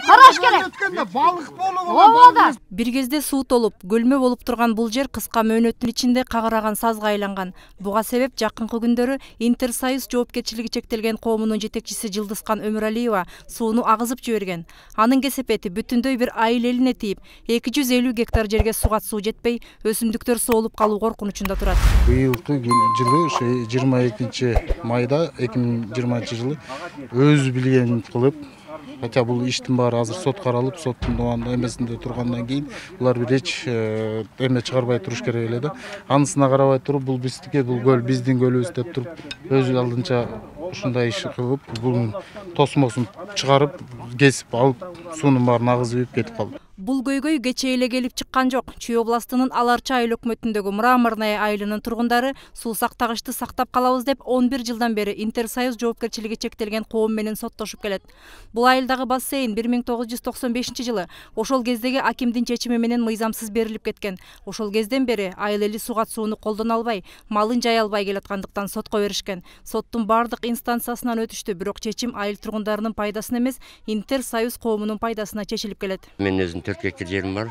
караш керек. Балык болуп. Бир кезде суу толуп, көлмө болуп турган бул жер кыска мөөнөттүн ичинде кагыраган сазга айланган. Буга себеп жакынкы күндөрү Интерсоюз жоопкерчилиги чектелген коомунун жетекчиси Жылдызкан Өмүралиева сууну агызып жиберген. Анын кесепети бүтүндөй бир айыл элине тийип, 250 гектар жерге суга суу жетпей, өсүмдүктөр соолуп калуу коркунучунда турат. Быйылкы жылы 22 майда 2020 жылы өз билгенин кылып, хотя бул иштин баары азыр сот каралып, соттун эмесинде тургандан кийин булар бир эч эме чыгарбай туруш керек эле да. Анысына карабай туруп, бул биздики, бул көл биздин көлүбүз деп туруп, өз алдынча ушундай иш кылып, бунун тосмосун чыгарып, кесип алып, суунун баарын агызып кетип калды. Бул көйгөй кече эле келип чыккан жок. Чүй областынын Аларча айыл өкмөтүндөгү Мраморная айылынын тургундары суу сактагычты сактап калабыз деп 11 жылдан бери Интерсоюз жоопкерчилиги чектелген коом менен соттошуп келет. Бул айылдагы бассейн 1995 жылы ошол кездеги акимдин чечими менен мыйзамсыз берилип кеткен. Ошол кезден бери айыл эли суга сууну колдоно албай, малын жая албай келаткандыктан сотко беришкен. Соттун бардык инстанциясынан өтүштү, бирок чечим айыл тургундарынын пайдасына эмес, Интерсоюз коомунун пайдасына чечилип келет. Мен өзүм 4 гектар жерим бар.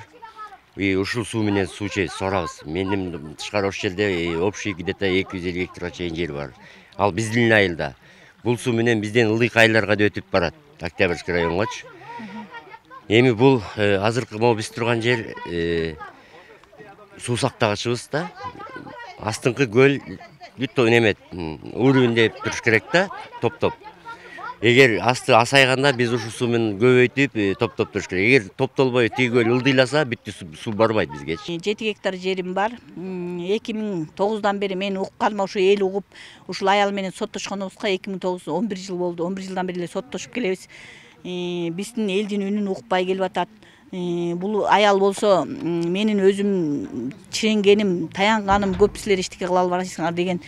Ушул суу менен суу сорабыз. Менин тышкары ош жерде общий где-то 250 гектарга чейин жер бар. Ал биздин айылда. Бул суу менен бизден ылдык айылдарга да өтүп барат. Октябрьский районгочу. Эми бул азыркы могу биз турган жер суу сактагычыбыз да. Астыңкы көл бүттө немет уровеньде туруш керек да, топ-топ. Эгер асты асайганда биз ушул суу менен көбөйтүп топтоп туруш керек. Эгер топтолбой тийгөл ылдыйласа бүттү суу барбайт бизге. 7 гектар жерим бар. 2009'dan бери мен укканыма ушу эл угуп, ушул аял менен соттошконубузга 2009 11 жыл болду. 11 жылдан бери эле соттошуп келебиз. Биздин элдин үнүн укпай келип атат. Бул аял болсо менин өзүм чиренгеним, таянганым көп силер эчтеке кыла албайсыңар деген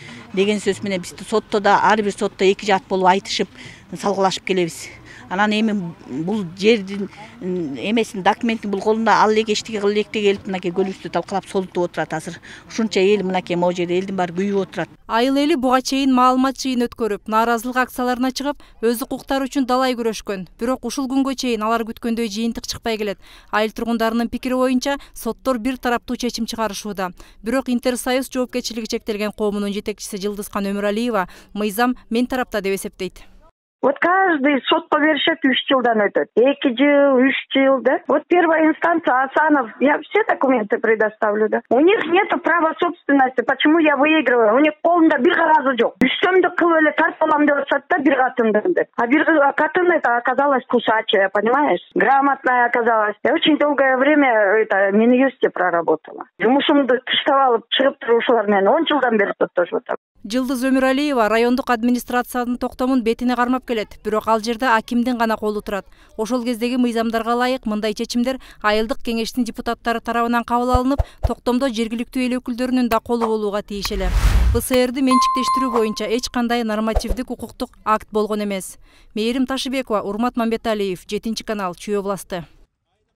сөз менен бизди сотто да ар бир сотто эки жат болуп айтышып салгылашып келебиз. Анан эми бул жердин эмесин документин бул колунда ал элек эчтеке кылып электе келип мынакей көлүбүздү талкалап солутуп отурат азыр. Ушунча эл мынакей могу жерде элдин баары күйүп отурат. Айыл эли буга чейин маалымат жыйын өткөрүп, нааразылык акцияларына чыгып, өз укуктары үчүн далай күрөшкөн. Бирок ушул күнгө чейин алар күткөндөй жыйынтык чыкпай келет. Айыл тургундарынын пикири боюнча соттор бир тараптуу чечим чыгарышууда. Бирок Интерсоюз жоопкерчилиги чектелген коомунун жетекчиси Жылдызкан Өмүралиева мыйзам мен тарапта деп эсептейт. Вот каждый сотко беришет 3 жылдан өтөт. 2 жыл, 3 жыл, да? Вот первая инстанция, Асанов, я все документы предоставлю, да? У них нету права собственности. Почему я выигрываю? У них колунда бир кагазы жок. Үстөмдү кылып эле тартып алам деп атышат да бир катынды деп. А бир катын это оказалась кусачая, понимаешь? Грамотная оказалась. Я очень долгое время это Минюсте проработала. Жумушумду таштап алып чыгып турушулар менен 10 жылдан бери соттошуп атам. Жылдыз Өмүралиева райондук администрациянын токтомун бетине кармап келет, бирок ал жерде акимдин гана колу турат. Ошол кездеги мыйзамдарга ылайык мындай чечимдер айылдык кеңештин депутаттары тарабынан кабыл алынып, токтомдо жергиликтүү эл өкүлдөрүнүн да колу болууга тийиш эле. БСРди менчиктештирүү боюнча эч кандай нормативдик укуктук акт болгон эмес. Мээрим Ташыбекова, Урмат Мамбеталиев, 7 канал, Чүй областы.